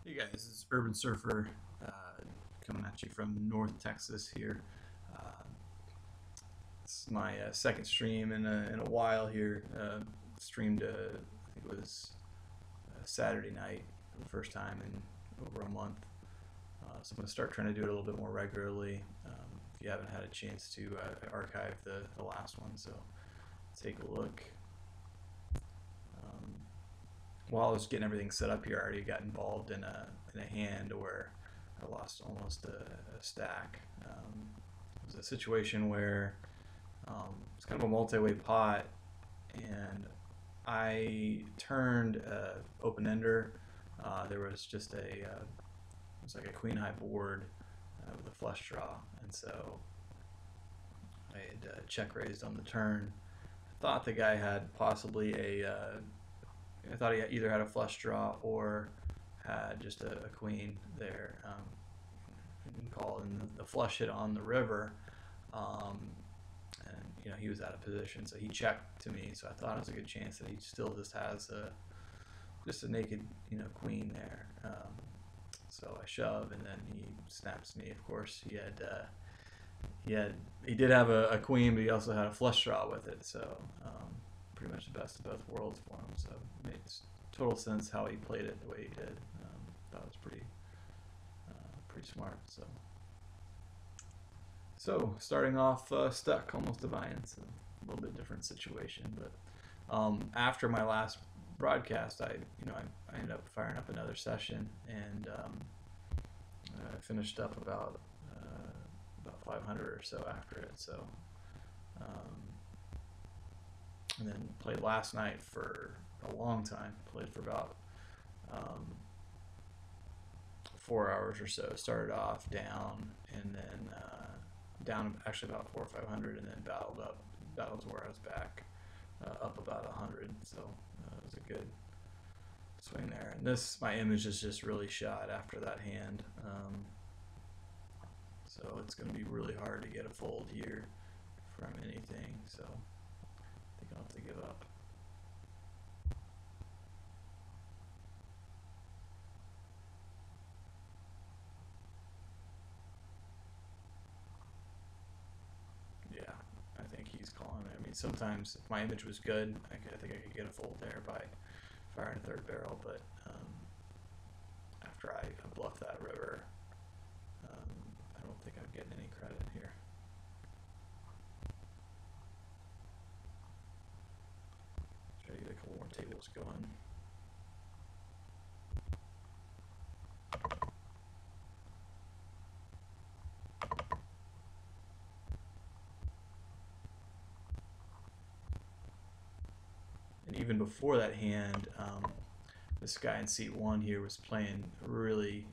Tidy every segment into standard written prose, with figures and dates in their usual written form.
Hey guys, it's Urban Surfer coming at you from North Texas here. Uh, it's my second stream in a while here. Streamed, I think it was Saturday night for the first time in over a month. So I'm going to start trying to do it a little bit more regularly. If you haven't had a chance to, archive the last one, so take a look. While I was getting everything set up here, I already got involved in a hand where I lost almost a stack. It was a situation where it's kind of a multi-way pot, and I turned open ender. There was just it was like a queen high board with a flush draw, and so I had check raised on the turn. I thought the guy had possibly I thought he either had a flush draw or had just a queen there. And call, and the flush hit on the river, and he was out of position, so he checked to me. So I thought it was a good chance that he still just has just a naked queen there. So I shove, and then he snaps me. Of course, he did have a queen, but he also had a flush draw with it. So pretty much the best of both worlds for him. So it makes total sense how he played it the way he did. That was pretty smart. So starting off stuck, almost divine. So a little bit different situation. But after my last broadcast, I ended up firing up another session, and I finished up about 500 or so after it. So. And then played last night for a long time. Played for about 4 hours or so. Started off down, and then down actually about 400 or 500, and then battled to where I was back up about 100. So it was a good swing there. And my image is just really shot after that hand. So it's going to be really hard to get a fold here from anything. So I think I'll have to give up. Yeah, I think he's calling it. I mean, sometimes if my image was good, I think I could get a fold there by firing a third barrel, but after I bluffed that river, I don't think I'm getting any credit here. Try to get a couple more tables going. And even before that hand, this guy in seat one here was playing really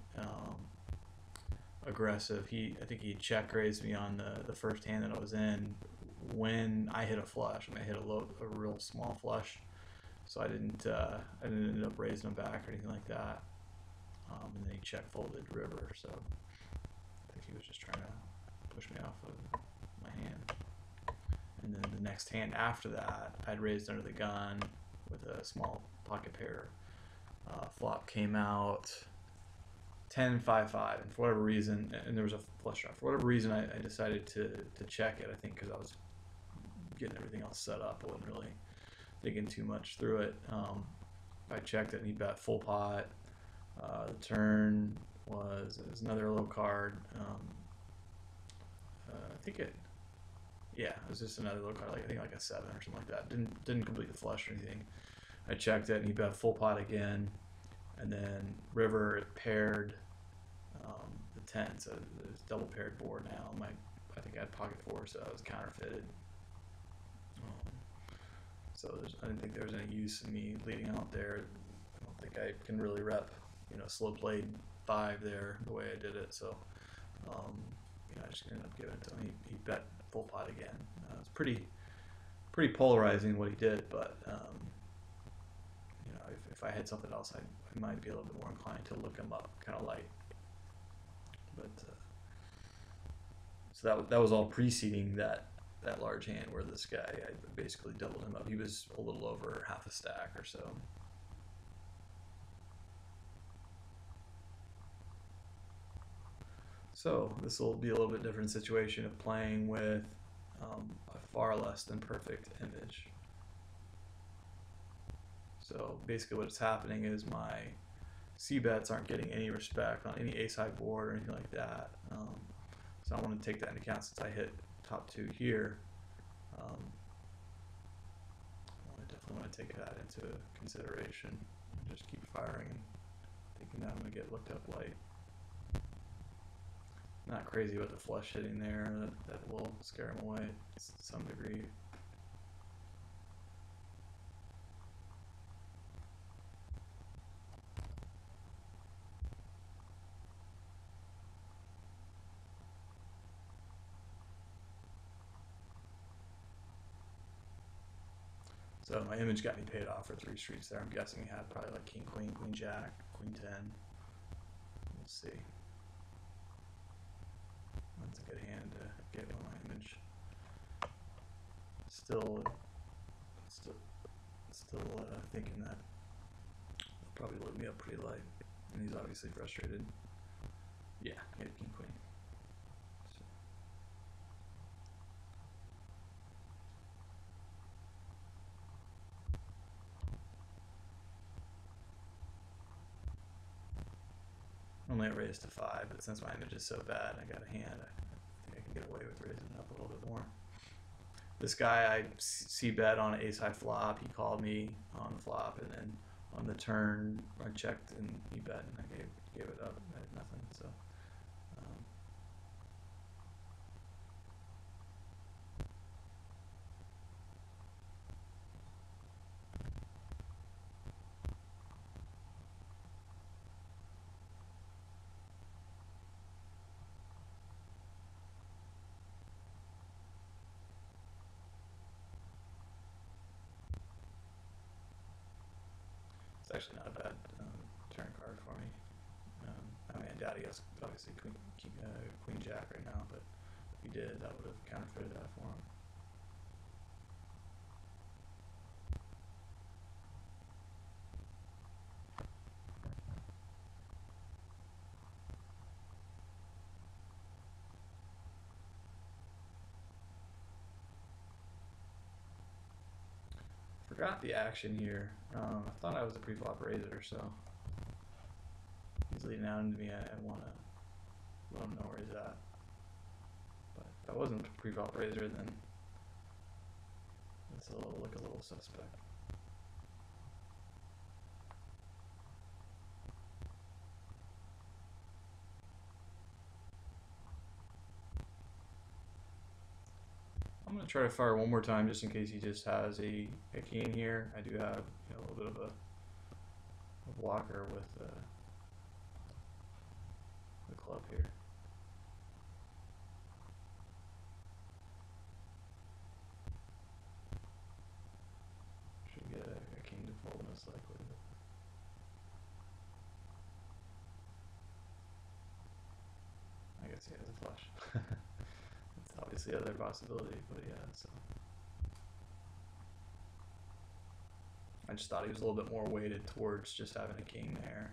aggressive. I think he check raised me on the first hand that I was in when I hit a flush. I mean, I hit a real small flush, so I didn't end up raising him back or anything like that. And then he check folded river, so I think he was just trying to push me off of my hand. And then the next hand after that, I'd raised under the gun with a small pocket pair. Flop came out 10-5-5, and for whatever reason, and there was a flush draw. For whatever reason, I decided to check it. I think because I was getting everything else set up, I wasn't really thinking too much through it. I checked it, and he bet full pot. The turn was another low card. I think it was just another low card, I think like a 7 or something like that. Didn't complete the flush or anything. I checked it, and he bet full pot again, and then river paired the 10, so it's double paired board now. I think I had pocket 4, so I was counterfeited. So I didn't think there was any use in me leading out there. I don't think I can really rep, slow played 5 there the way I did it. So I just ended up giving it to him. He bet full pot again. It was pretty polarizing what he did, but if I had something else, I might be a little bit more inclined to look him up, kind of light. But so that was all preceding that large hand where this guy, I basically doubled him up. He was a little over half a stack or so. So this will be a little bit different situation of playing with a far less than perfect image. So basically what's happening is my C bets aren't getting any respect on any ace high board or anything like that. So I want to take that into account since I hit top two here. I definitely want to take that into consideration and just keep firing and thinking that I'm going to get looked up light. Not crazy about the flush hitting there. That will scare him away to some degree. So my image got me paid off for 3 streets there. I'm guessing he had probably like king, queen, queen, jack, queen 10. We'll see. That's a good hand to get on my image. Still thinking that he'll probably look me up pretty light, and he's obviously frustrated. Yeah, he had king, queen. So. Only at raised to 5, but since my image is so bad, I got a hand. I think I can get away with raising it up a little bit more. This guy, I c-bet on an ace high flop. He called me on the flop, and then on the turn, I checked and he bet, and I gave it up. I had nothing. So. It's actually not a bad turn card for me. I mean, I doubt he has obviously queen jack right now, but if he did, that would have counterfeited that for him. Forgot the action here. I thought I was a pre-flop raiser, so he's leading out into me. I want to let him know where he's at. But if I wasn't a pre-flop raiser, then it's look a little suspect. I'm going to try to fire one more time just in case he just has a king here. I do have a little bit of a blocker with the club here. Should get a king to fold most likely. I guess he has a flush. It's obviously the other possibility, but yeah, so. I just thought he was a little bit more weighted towards just having a king there.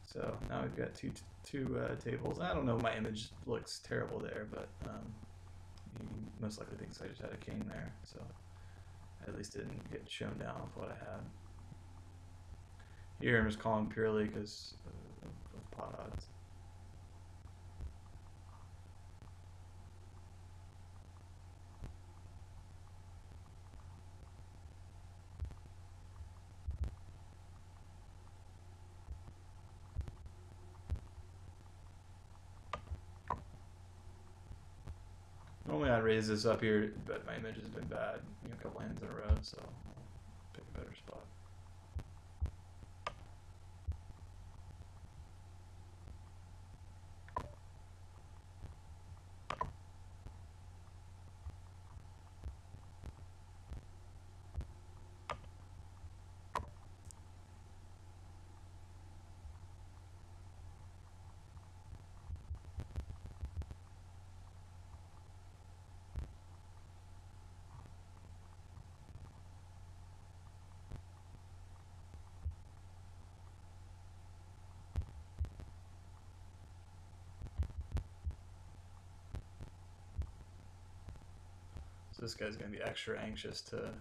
So now we've got two tables. I don't know, my image looks terrible there, but he most likely thinks I just had a king there, so I at least didn't get shown down with what I had. Here I'm just calling purely because of pot odds. Normally I'd raise this up here, but my image has been bad, a couple hands in a row, so I'll pick a better spot. this guy's gonna be extra anxious to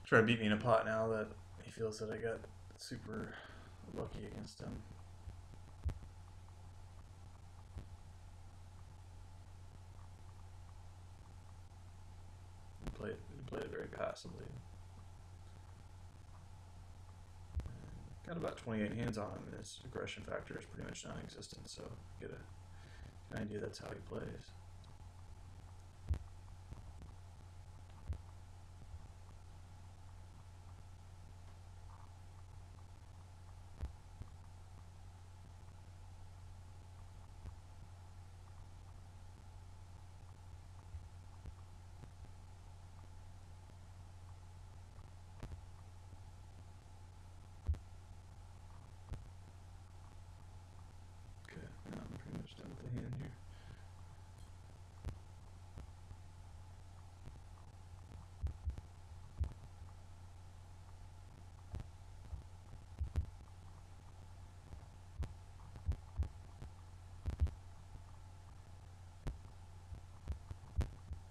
try to beat me in a pot now that he feels that I got super lucky against him. He played it very passively. And got about 28 hands on him, and his aggression factor is pretty much non-existent, so get an idea that's how he plays.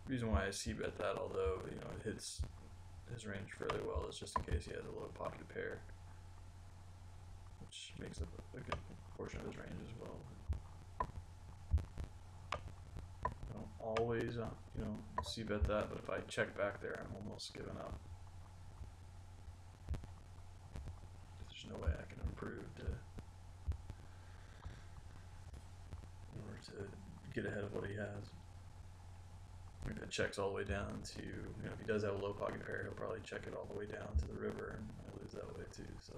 The reason why I c-bet that, although it hits his range fairly well, is just in case he has a low pocketed pair, which makes up a good portion of his range as well. I don't always, c-bet that, but if I check back there, I'm almost giving up. There's no way I can improve in order to get ahead of what he has. If it checks all the way down to, if he does have a low pocket pair, he'll probably check it all the way down to the river, and I lose that way too. So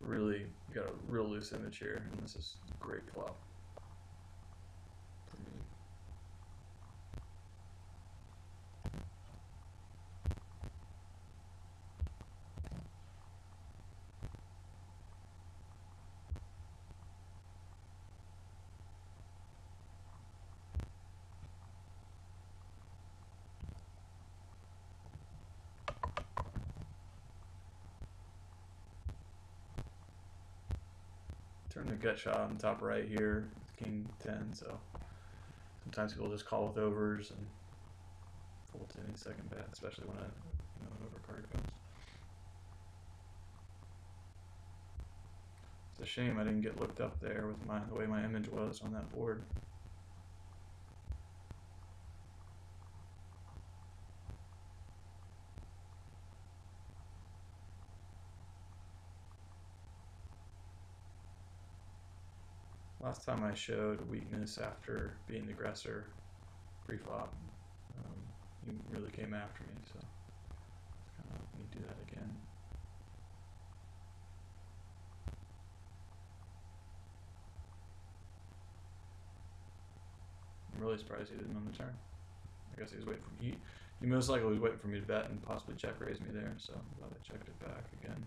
really, you got a real loose image here, and this is a great flop for me. Turn the gut shot on the top right here, king 10, so sometimes people just call with overs and fold to any second bet, especially when an overcard comes. It's a shame I didn't get looked up there with the way my image was on that board. Last time I showed weakness after being the aggressor pre-flop, he really came after me, so let me do that again. I'm really surprised he didn't on the turn. I guess he was waiting for me. He most likely was waiting for me to bet and possibly check raise me there, so I'm glad I checked it back again.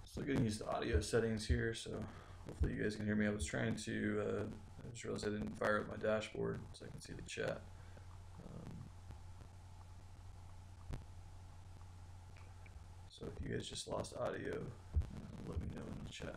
Still getting used to audio settings here, so hopefully you guys can hear me. I was trying to, I just realized I didn't fire up my dashboard so I can see the chat. So if you guys just lost audio, let me know in the chat.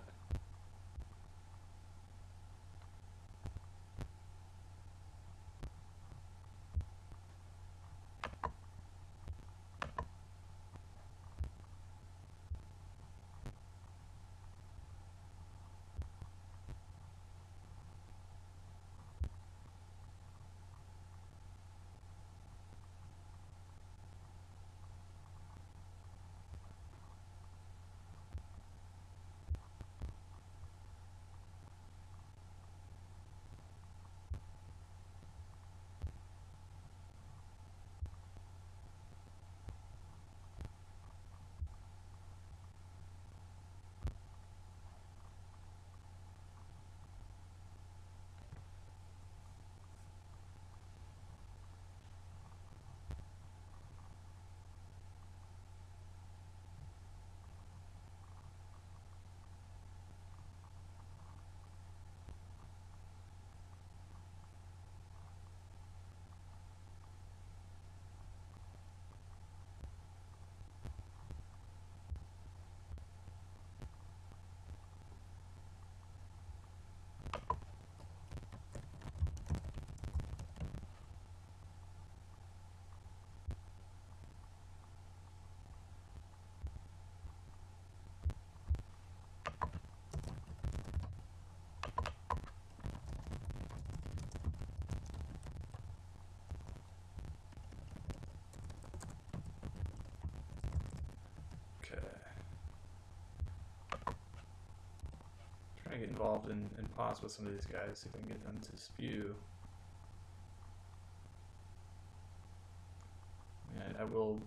get involved in pots with some of these guys, see if I can get them to spew. And I will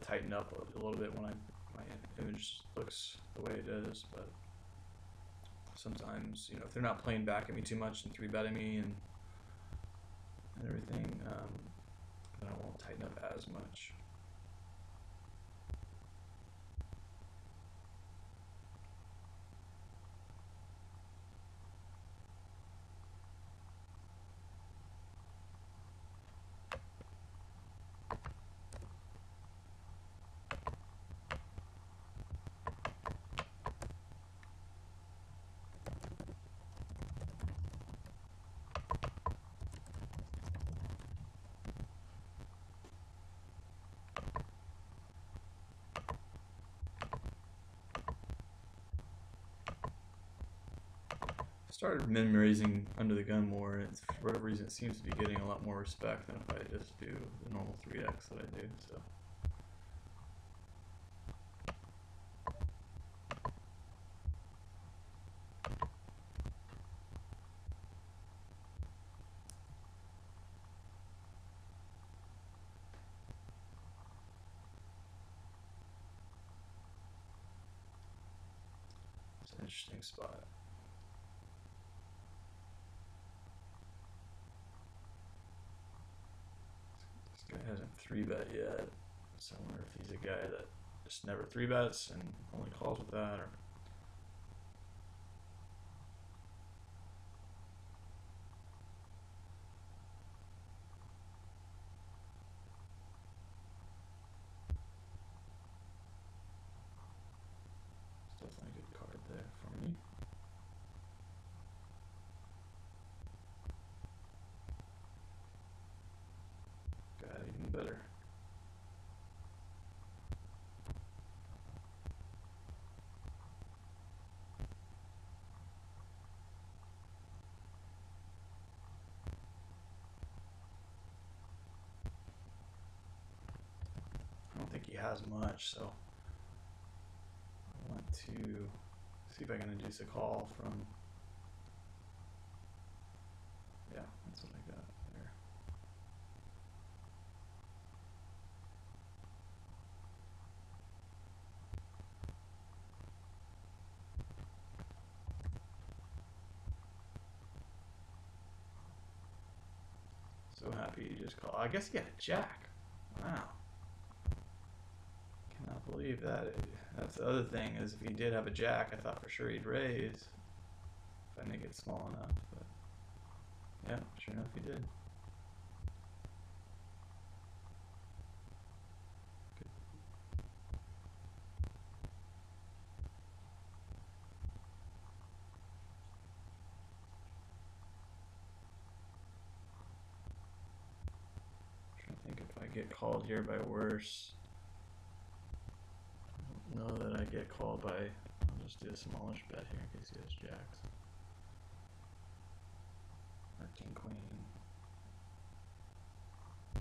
tighten up a little bit when my image looks the way it is, but sometimes, you know, if they're not playing back at me too much and 3-betting me and everything, then I won't tighten up as much. Started min raising under the gun more, and for whatever reason it seems to be getting a lot more respect than if I just do the normal 3x that I do. So it's an interesting spot. This guy hasn't 3-bet yet, so I wonder if he's a guy that just never 3-bets and only calls with that, or it's definitely a good card there for me. Got even better. I don't think he has much, so I want to see if I can induce a call from, yeah, that's what I got there. So happy he just called. I guess he had a jack. Wow. Cannot believe that. That's the other thing, is if he did have a jack, I thought for sure he'd raise if I make it small enough, but yeah, sure enough he did. Good. Trying to think if I get called here by worse. I don't know that I get called by, I'll just do a smallish bet here in case he has jacks. Or king queen. I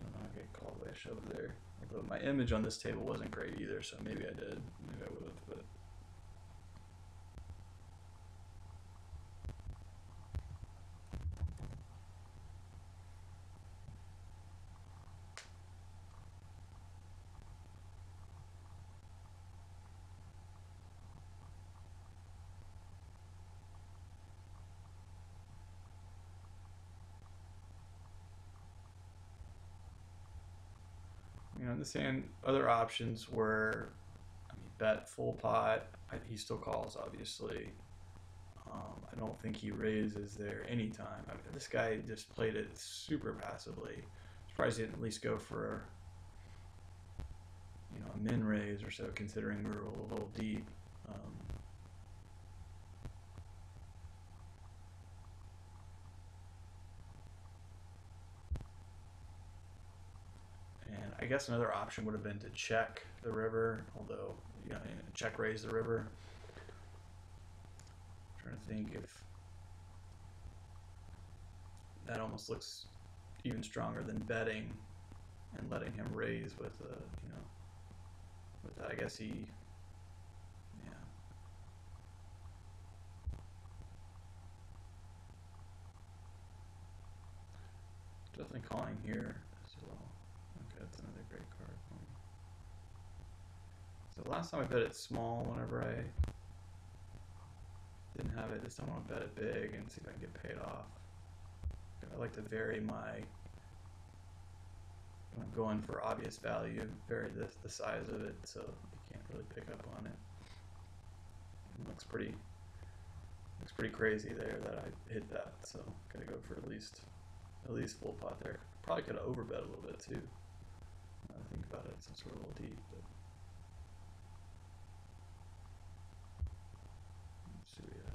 don't know, I get called by a shove there. Although my image on this table wasn't great either, so maybe I did. Maybe I would have, but you know, this hand, other options were, I mean, bet full pot. He still calls, obviously. I don't think he raises there anytime. I mean, this guy just played it super passively. Surprised he didn't at least go for, you know, a min raise or so, considering we were a little deep. And I guess another option would have been to check the river, although, you know, check raise the river. I'm trying to think if that almost looks even stronger than betting and letting him raise with a, you know, with that. I guess he, yeah. Definitely calling here as well. Okay, that's another great card. So last time I bet it small whenever I didn't have it. This time I want to bet it big and see if I can get paid off. I like to vary my, when I'm going for obvious value, vary the size of it so you can't really pick up on it. It looks pretty crazy there that I hit that, so gotta go for at least full pot there. Probably could have overbet a little bit too. Now I think about it, since we're a little deep. But let's see what we have.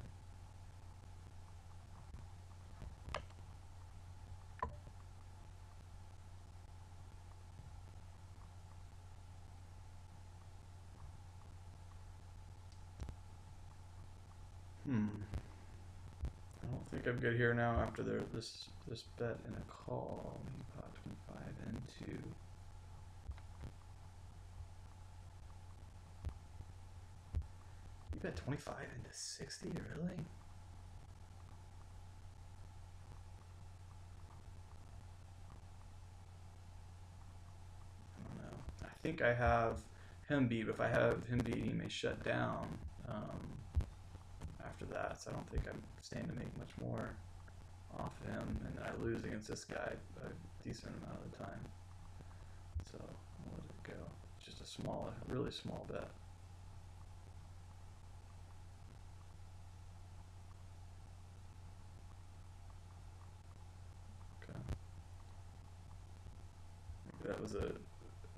I don't think I'm good here now after this bet and a call. Maybe pot 25 into. You bet 25 into 60, really? I don't know. I think I have him beat, but if I have him beat, he may shut down after that, so I don't think I'm staying to make much more off him, and then I lose against this guy a decent amount of the time. So I'll let it go. It's just a really small bet. Okay. That was a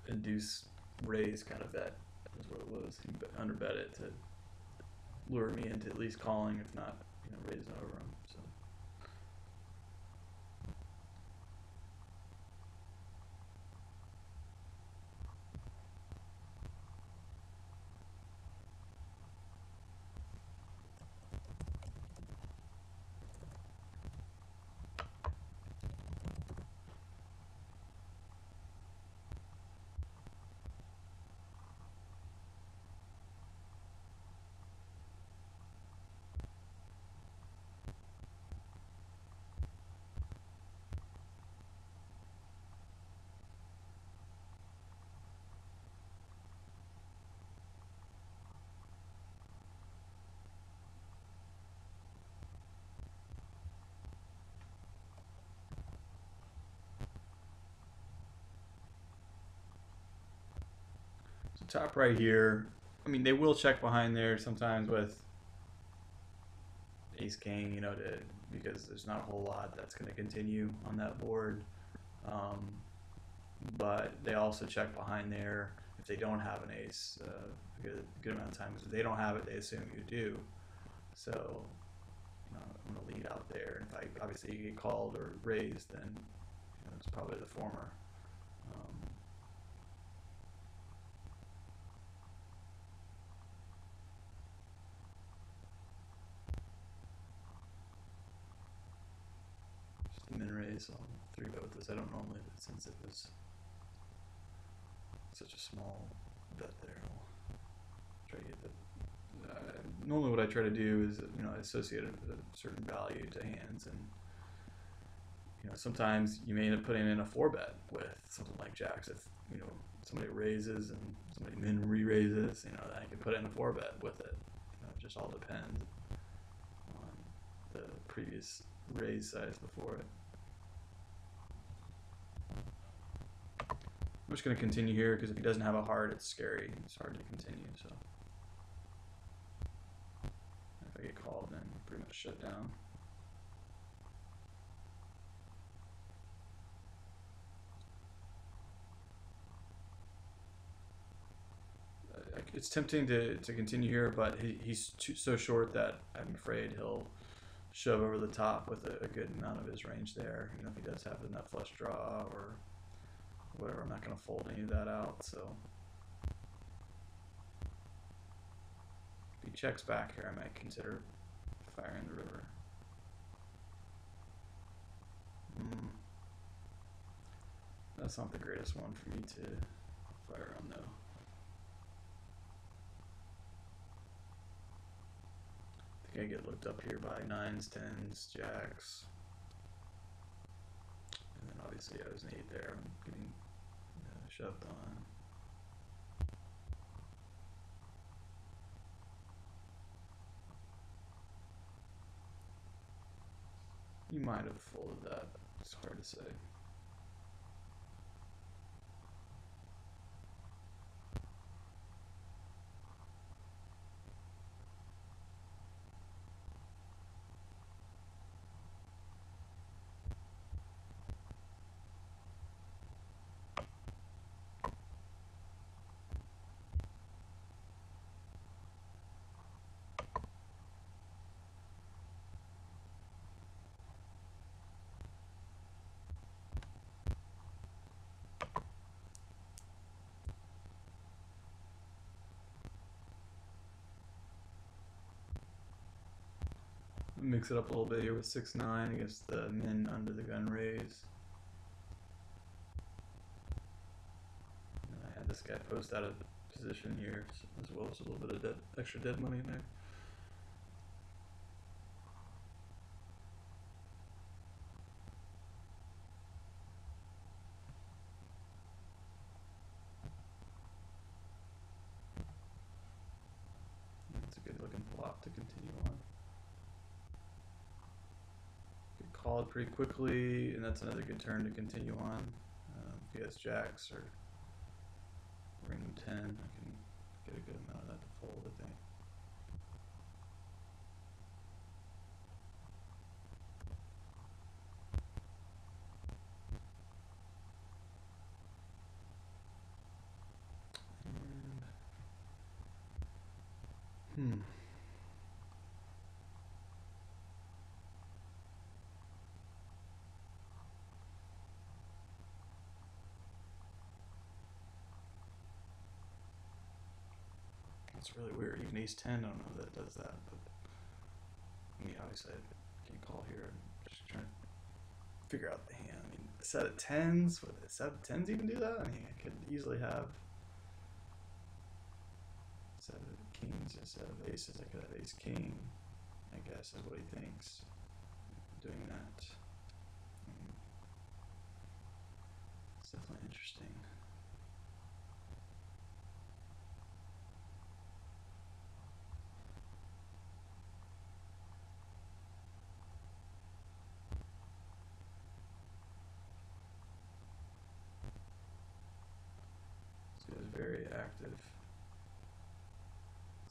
induce raise kind of bet, is what it was. He underbet it to lure me into at least calling, if not, raising over him. So. Top right here, I mean, they will check behind there sometimes with ace king, because there's not a whole lot that's going to continue on that board. But they also check behind there if they don't have an ace a good amount of times. If they don't have it, they assume you do. So I'm going to lead out there. And if I obviously get called or raised, then it's probably the former. Min raise, I'll 3-bet with this. I don't normally, but since it was such a small bet there, I'll try to get the. Normally, what I try to do is associate a certain value to hands, and sometimes you may end up putting in a 4-bet with something like jacks. If somebody raises and somebody min re-raises, then I can put in a 4-bet with it. It just all depends on the previous raise size before it. I'm just going to continue here because if he doesn't have a heart, it's scary. It's hard to continue. So if I get called, then pretty much shut down. It's tempting to continue here, but he's so short that I'm afraid he'll shove over the top with a good amount of his range there. If he does have the nut flush draw or whatever, I'm not going to fold any of that out. So if he checks back here, I might consider firing the river. That's not the greatest one for me to fire on, though. I think I get looked up here by 9s, 10s, jacks, and then obviously see, I was an 8 there. I'm getting shoved on. You might have folded that. It's hard to say. Mix it up a little bit here with 6-9 against the min under the gun raise. And I had this guy post out of position here as well as a little bit of extra dead money in there. That's a good looking flop to continue on. Call it pretty quickly, and that's another good turn to continue on. If he has jacks or ring 10, I can get a good amount of that to fold, I think. And, It's really weird. Even ace 10, I don't know that it does that, but I mean, obviously I can't call here. I'm just trying to figure out the hand. I mean, a set of 10s, would a set of 10s even do that? I mean, I could easily have a set of kings, a set of aces. I could have ace king, I guess, is what he thinks. Doing that. It's definitely interesting. So he was very active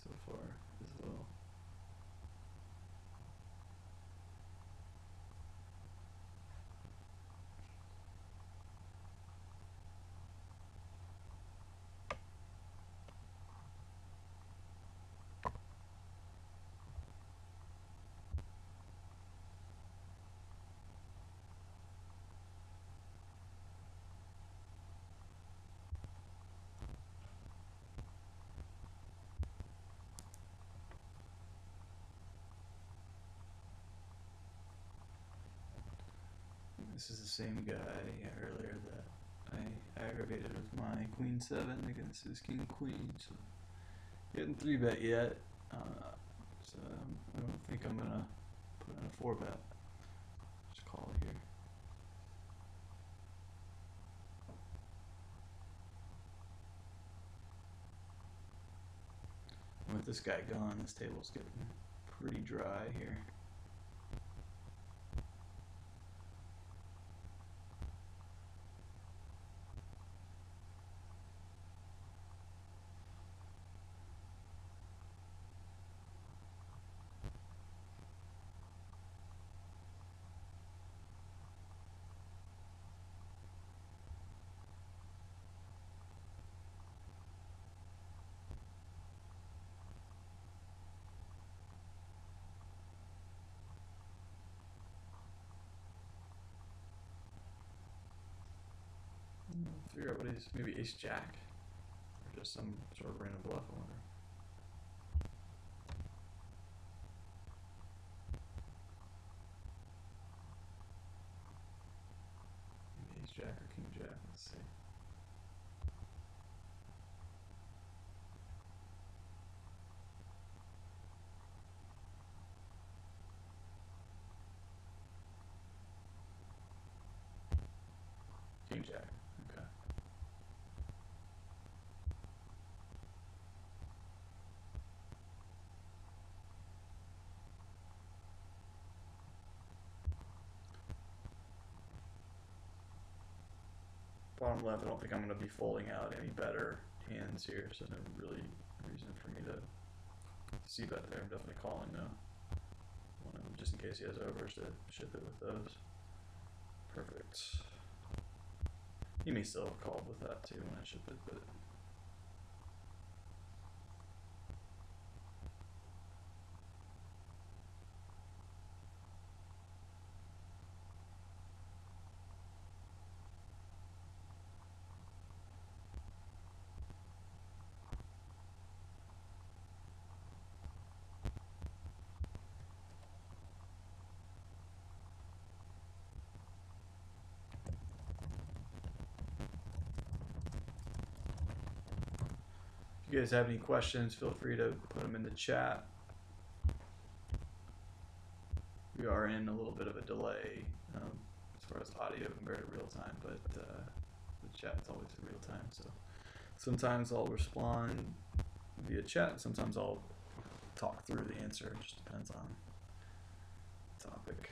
so far as well. This is the same guy earlier that I aggravated with my queen 7 against his king queen. So he hadn't 3-bet yet, so I don't think I'm gonna put in a 4-bet. Just call it here. And with this guy gone, this table's getting pretty dry here. Figure out what he's, maybe ace jack, or just some sort of random bluff, I wonder. Maybe ace jack or king jack, let's see. bottom left, I don't think I'm going to be folding out any better hands here, so there's no really reason for me to see bet there. I'm definitely calling though. Just in case he has overs to ship it with those. Perfect. He may still have called with that too when I ship it, but if you guys have any questions, feel free to put them in the chat. We are in a little bit of a delay as far as audio compared to real time, but the chat's always in real time. So sometimes I'll respond via chat, sometimes I'll talk through the answer. It just depends on the topic.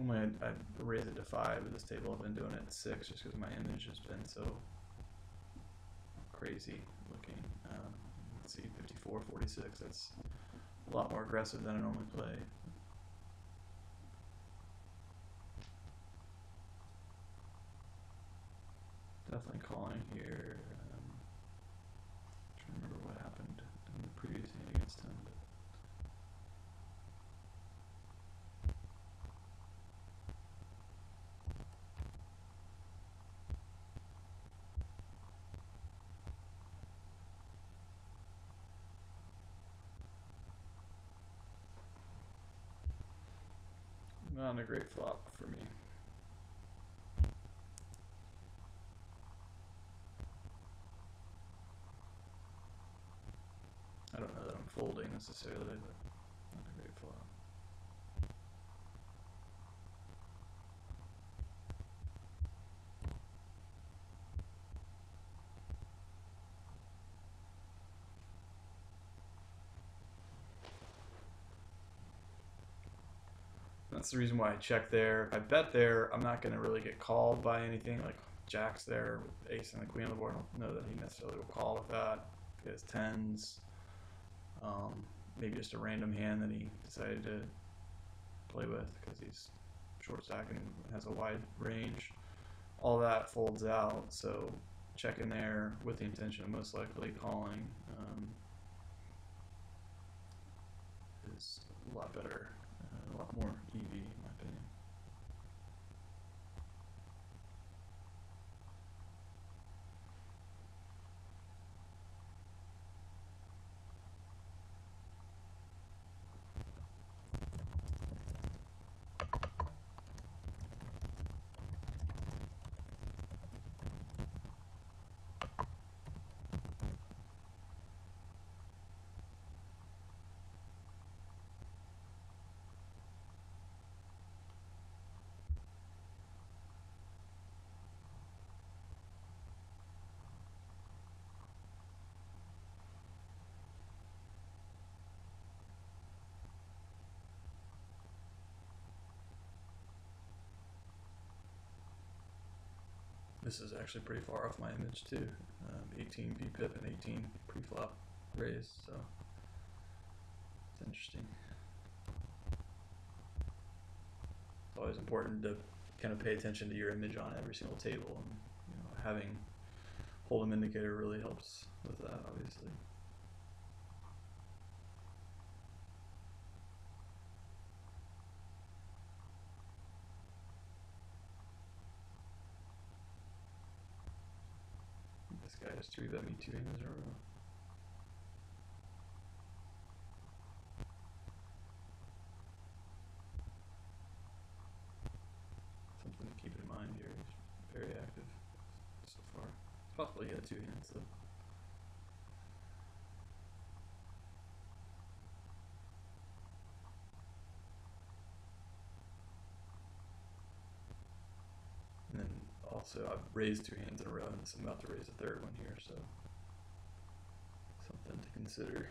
Normally I'd raise it to 5, but this table I've been doing it at 6 just because my image has been so crazy looking. Let's see, 54, 46, that's a lot more aggressive than I normally play. Definitely calling here. Trying to remember what happened in the previous hand against him. But not a great flop for me. I don't know that I'm folding necessarily, but not a great flop. That's the reason why I check there. If I bet there, I'm not going to really get called by anything like Jack's there with ace and the queen on the board. I don't know that he necessarily will call with that. If he has tens, maybe just a random hand that he decided to play with because he's short stack and has a wide range. All that folds out, so checking there with the intention of most likely calling is a lot better. A lot more EV in my opinion. This is actually pretty far off my image too. 18 VPIP and 18 pre-flop raise, so it's interesting. It's always important to kind of pay attention to your image on every single table, and having hold'em indicator really helps with that, obviously. This guy just 3-bet me 2 hands in a row. Something to keep in mind here. He's very active so far. It's possible he had 2 hands though. So I've raised 2 hands in a row, and I'm about to raise a third one here, so something to consider.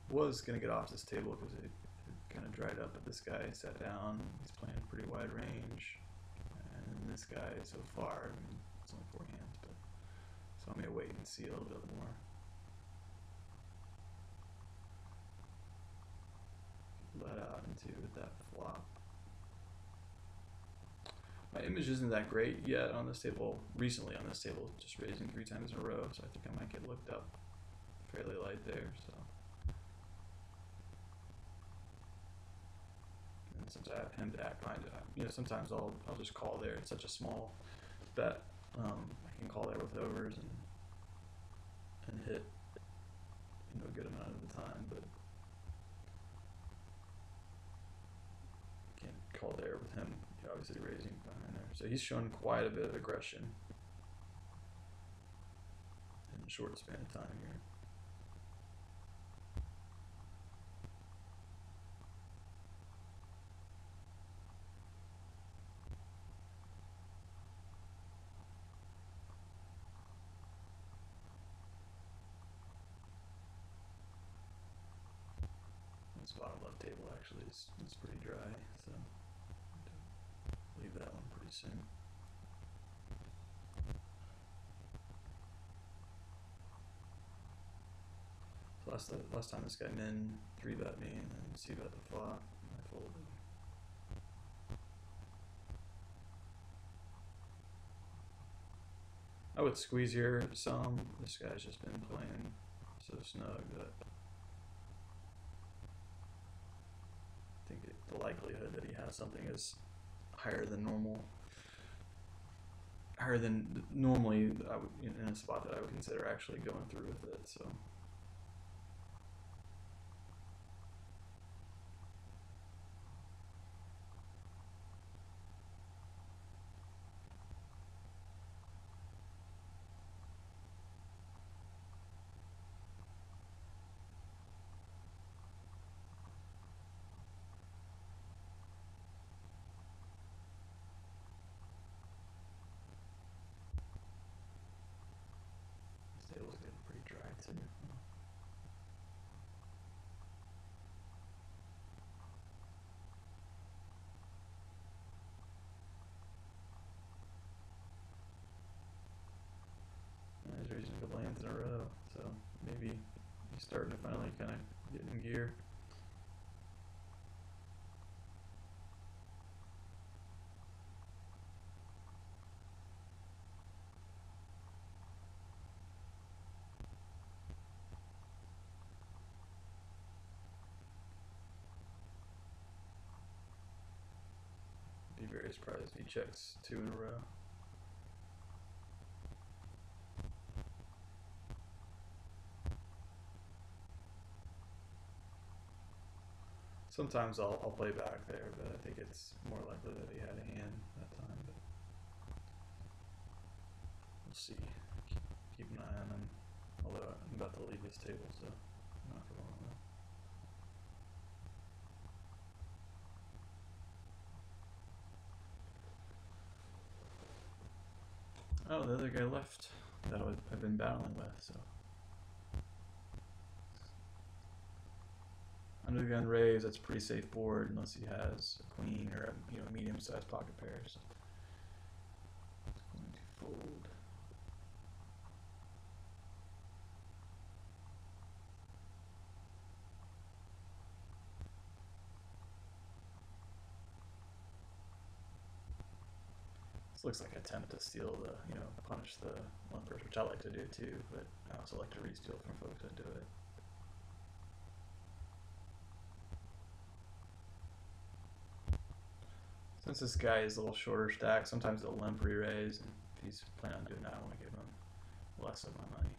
Was gonna get off this table because it kind of dried up, but this guy sat down. He's playing pretty wide range, and this guy so far, I mean, it's only 4 hands, but so I'm gonna wait and see a little bit more. Let out into that flop. My image isn't that great yet on this table. Recently on this table, just raising 3 times in a row, so I think I might get looked up fairly light there. So. Since I have him to act behind it, sometimes I'll just call there. It's such a small bet. I can call there with overs and hit a good amount of the time, but can't call there with him obviously raising behind there. So he's shown quite a bit of aggression in a short span of time here. This bottom left table actually is pretty dry, so I'll leave that one pretty soon. So last time this guy min 3-bet me and then c-bet the flop, and I folded. I would squeeze here some. This guy's just been playing so snug that I think the likelihood that he has something is higher than normal. Higher than normally I would, in a spot that I would consider actually going through with it. So. Table's getting pretty dry too. He's raising a couple hands in a row, so maybe he's starting to finally kind of get in gear. Be very surprised if he checks 2 in a row. Sometimes I'll play back there, but I think it's more likely that he had a hand that time. But we'll see. Keep an eye on him. Although I'm about to leave this table, so not for long though. Oh, the other guy left that I've been battling with, so. Under the gun raise, that's a pretty safe board unless he has a queen or a medium-sized pocket pair. So it's going to fold. This looks like an attempt to steal the, punish the lumpers, which I like to do too, but I also like to re-steal from folks that do it. Since this guy is a little shorter stack, sometimes they'll limp re-raise, and if he's planning on doing that, I want to give him less of my money.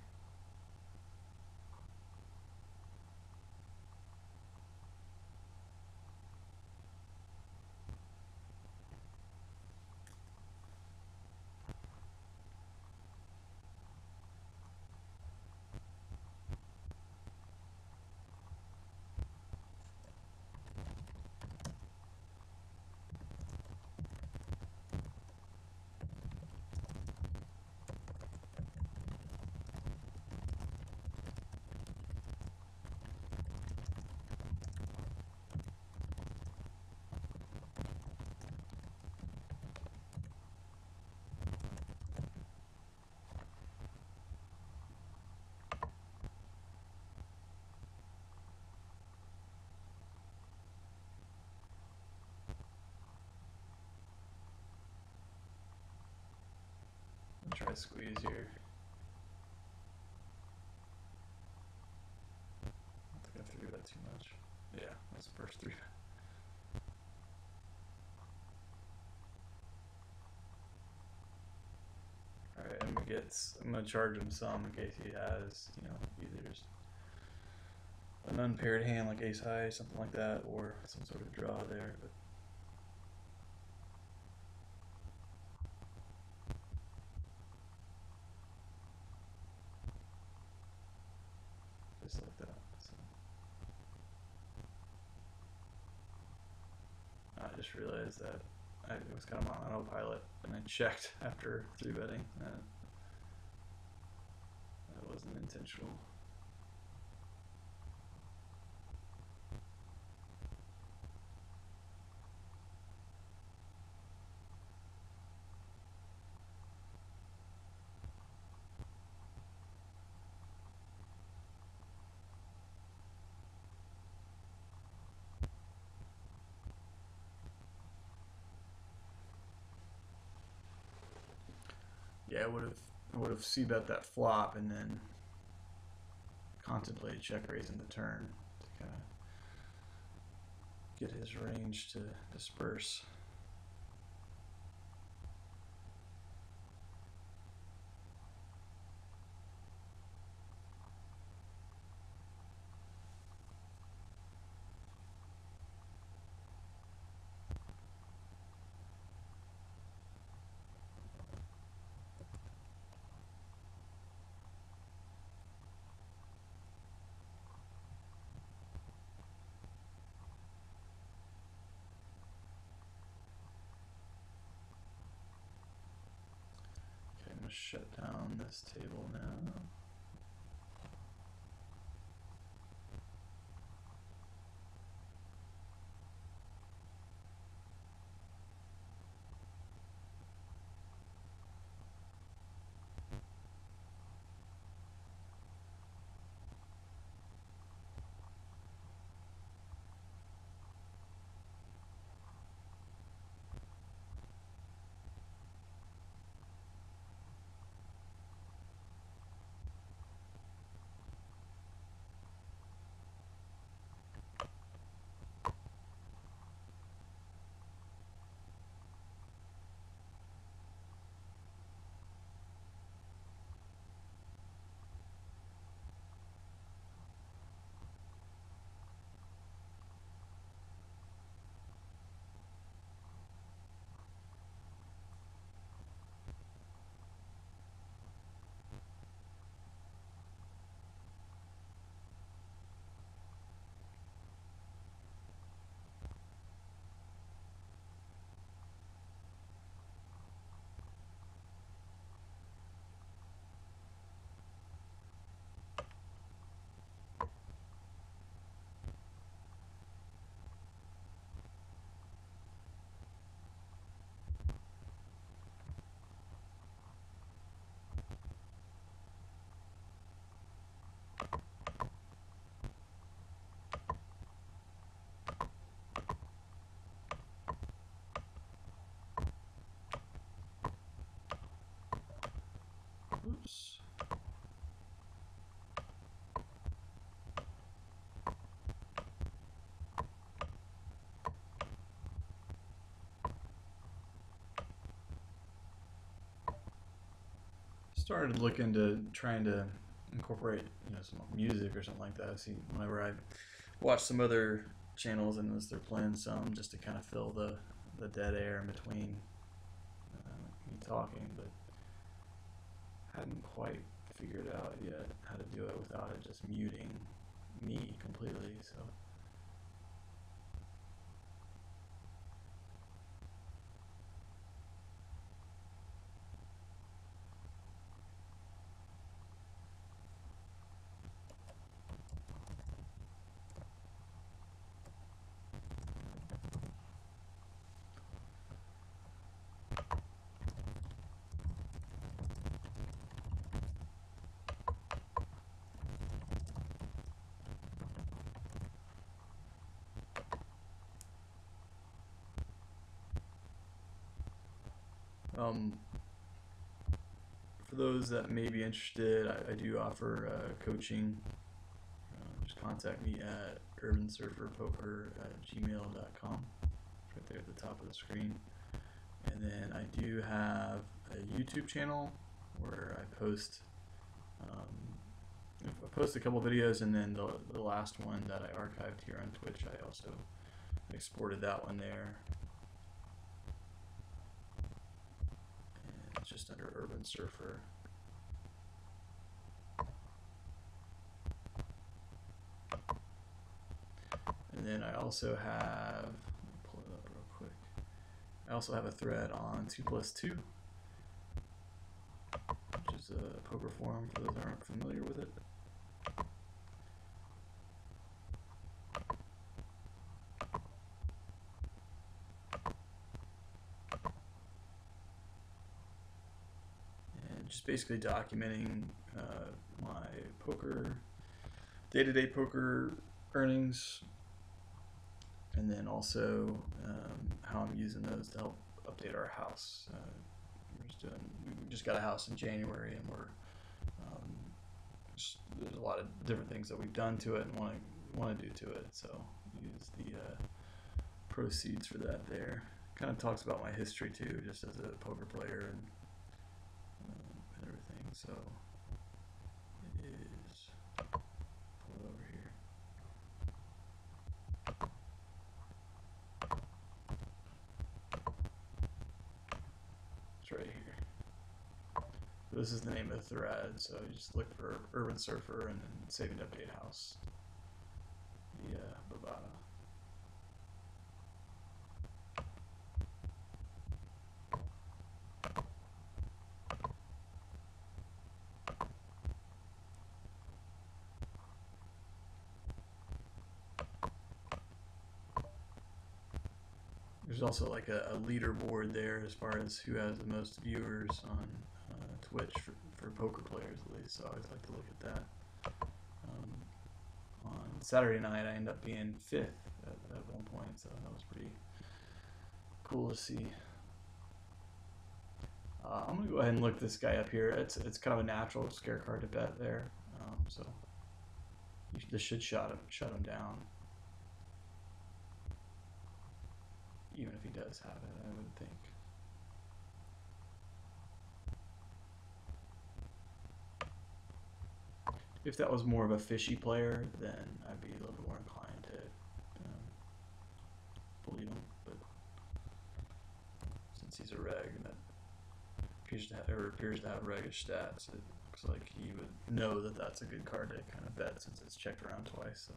try to squeeze here. I don't think I threw that too much. Yeah, that's the first three. Alright, I'm gonna charge him some in case he has, you know, either just an unpaired hand like ace high, something like that, or some sort of draw there. But just like that. So I just realized that it was kind of on autopilot, and I checked after 3-betting. That wasn't intentional. Yeah, I would have c-bet that flop and then contemplated check raising the turn to kind of get his range to disperse. Okay, I'm gonna shut down this table now. Oops. Started looking to trying to incorporate, you know, some music or something like that. I see whenever I watch some other channels and as they're playing some, just to kind of fill the dead air in between me talking, but hadn't quite figured out yet how to do it without it just muting me completely. So. for those that may be interested, I do offer coaching. Just contact me at urbansurferpoker@gmail.com. Right there at the top of the screen. And then I do have a YouTube channel where I post a couple videos, and then the last one that I archived here on Twitch, I also exported that one there. And it's just under Urban Surfer. And then I also have, let me pull it up real quick. I also have a thread on 2+2, which is a poker forum for those that aren't familiar with it. And just basically documenting my day-to-day poker earnings, and then also how I'm using those to help update our house. We just got a house in January, and there's a lot of different things that we've done to it and want to do to it. So use the proceeds for that there. Kind of talks about my history too, just as a poker player and everything. So it is, pull it over here. It's right here. This is the name of the thread, so you just look for Urban Surfer and then Save and Update House. The Bovada. There's also like a leaderboard there as far as who has the most viewers on Twitch for poker players, at least. So I always like to look at that. On Saturday night, I ended up being 5th at one point, so that was pretty cool to see. I'm gonna go ahead and look this guy up here. It's kind of a natural scare card to bet there, so this should shut him down. Even if he does have it, I would think. If that was more of a fishy player, then I'd be a little bit more inclined to believe him. But since he's a reg and that appears to have regish stats, it looks like he would know that that's a good card to kind of bet since it's checked around twice. So.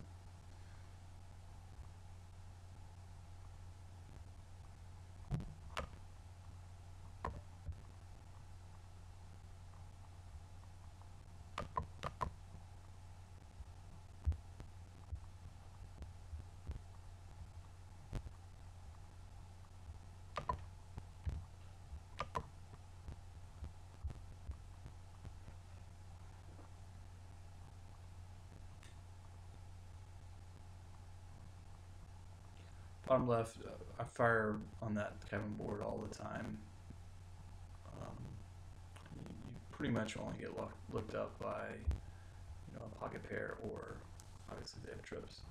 Bottom left, I fire on that Kevin board all the time. You pretty much only get looked up by a pocket pair, or obviously they have trips.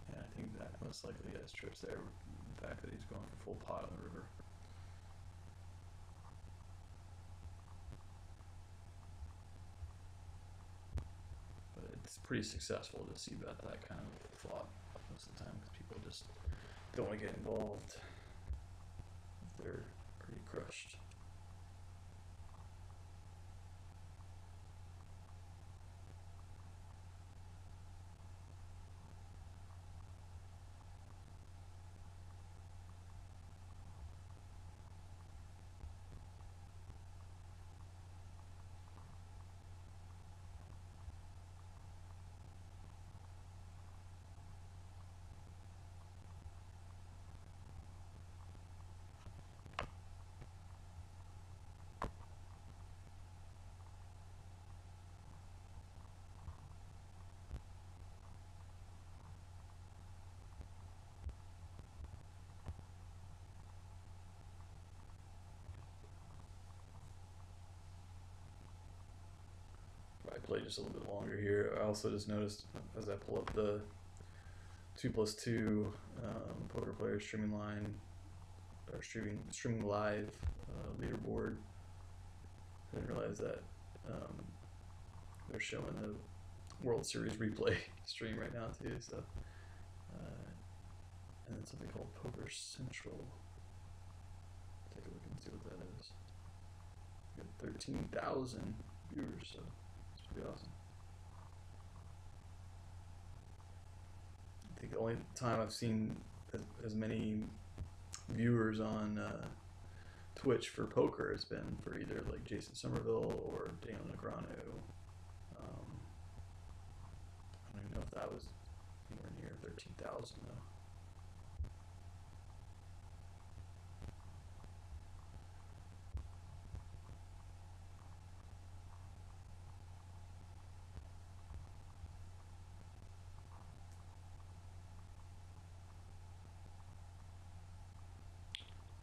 And I think that most likely he has trips there. The fact that he's going for full pot on the river. It's pretty successful to see about that kind of flop most of the time, because people just don't want to get involved if they're already crushed. play just a little bit longer here. I also just noticed as I pull up the 2+2 poker players streaming line or streaming live leaderboard. I didn't realize that they're showing the World Series replay stream right now too. So, and then something called Poker Central. Take a look and see what that is. We got 13,000 viewers, so it's pretty awesome. I think the only time I've seen as many viewers on Twitch for poker has been for either like Jason Somerville or Daniel Negreanu. I don't even know if that was anywhere near 13,000 though.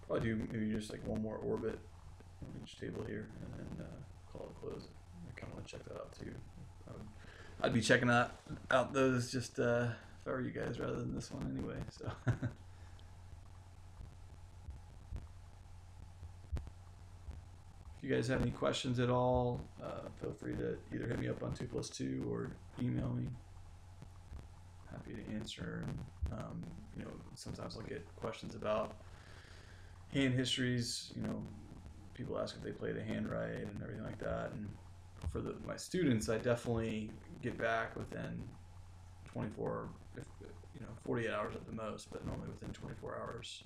Probably do maybe just like one more orbit on each table here, and then call it close. I kind of want to check that out too. I'd be checking out those just if I were you guys rather than this one anyway. So. If you guys have any questions at all, feel free to either hit me up on 2+2 or email me. Happy to answer. And, you know, sometimes I'll get questions about hand histories. You know, people ask if they play the hand right and everything like that. And for my students, I definitely get back within 24, 48 hours at the most, but normally within 24 hours.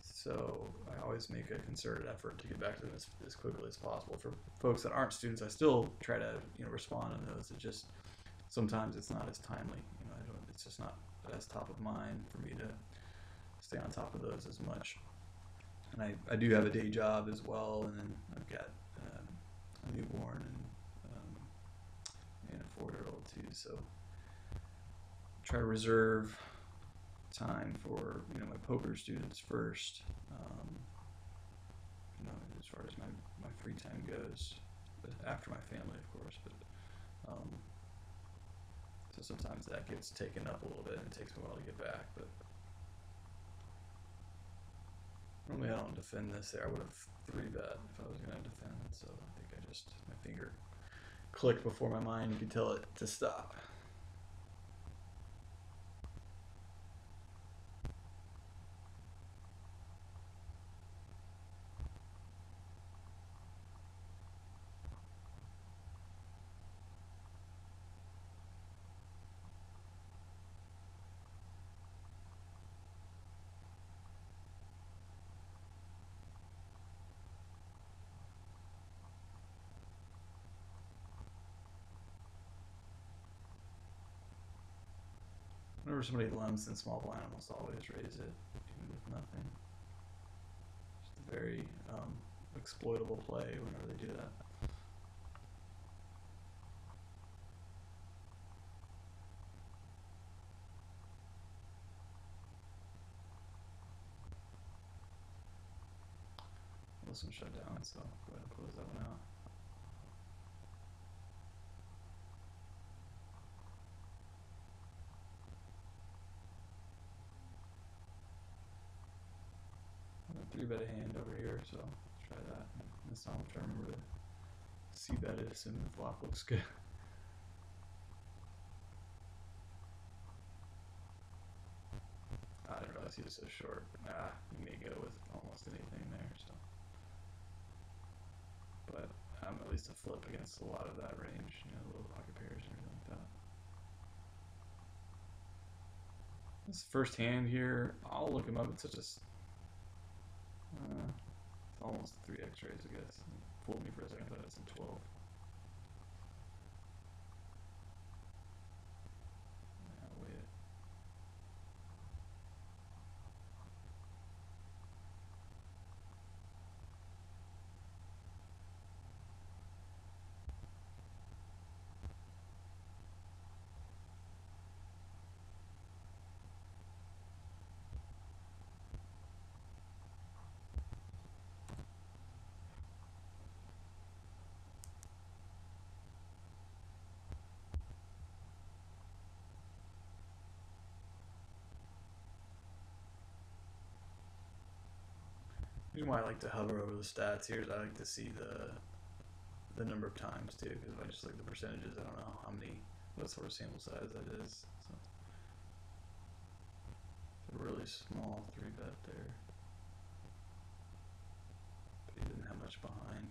So I always make a concerted effort to get back to them as quickly as possible. For folks that aren't students, I still try to respond on those. It just sometimes it's not as timely. It's just not as top of mind for me to stay on top of those as much. And I do have a day job as well, and then I've got a newborn and a 4-year-old too. So try to reserve time for my poker students first, as far as my free time goes, but after my family of course, but so sometimes that gets taken up a little bit and it takes me a while to get back. But normally I don't defend this there. I would have 3-bet if I was going to defend, so I think my finger clicked before my mind could tell it to stop. Whenever somebody limps in small blind, I almost always raise it, even with nothing. Just a very exploitable play whenever they do that. This one shut down, so go ahead and close that one out. I'm gonna 3-bet a hand over here, so let's try that. This time I'll try to remember to c-bet it, assuming the flop looks good. I didn't realize he was so short. You may go with almost anything there, so. But I'm at least a flip against a lot of that range, little pocket pairs and everything like that. This first hand here, I'll look him up. It's such a almost 3x raise, I guess. It fooled me for a second. I thought it was a 12. Yeah, wait it. You might like to hover over the stats here. I like to see the number of times too, because if I just look at the percentages, I don't know what sort of sample size that is. So it's a really small 3-bet there, but he didn't have much behind.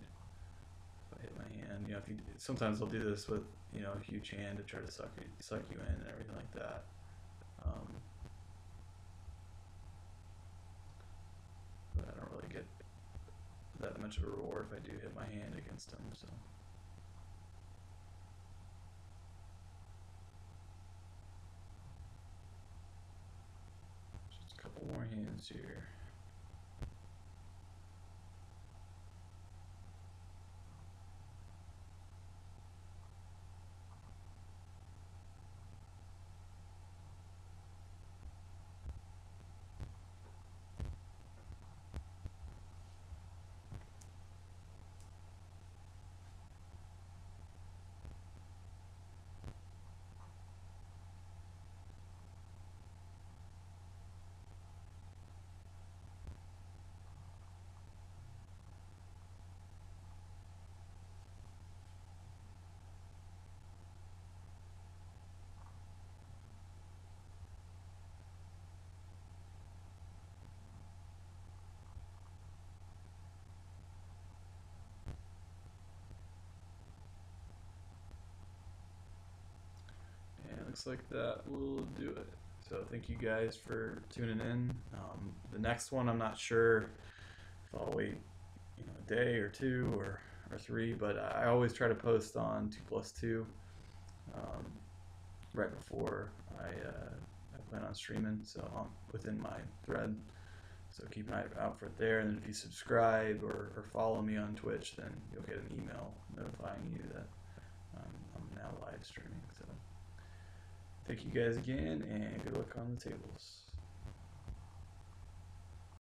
If I hit my hand, if you sometimes I'll do this with a huge hand to try to suck you in and everything like that. But I don't really get that much of a reward if I do hit my hand against him. So. Just a couple more hands here. Looks like that will do it. So thank you guys for tuning in. The next one, I'm not sure if I'll wait a day or two or 3, but I always try to post on 2+2 right before I plan on streaming, so within my thread. So keep an eye out for it there. And then if you subscribe or follow me on Twitch, then you'll get an email notifying you that I'm now live streaming. So thank you guys again, and good luck on the tables.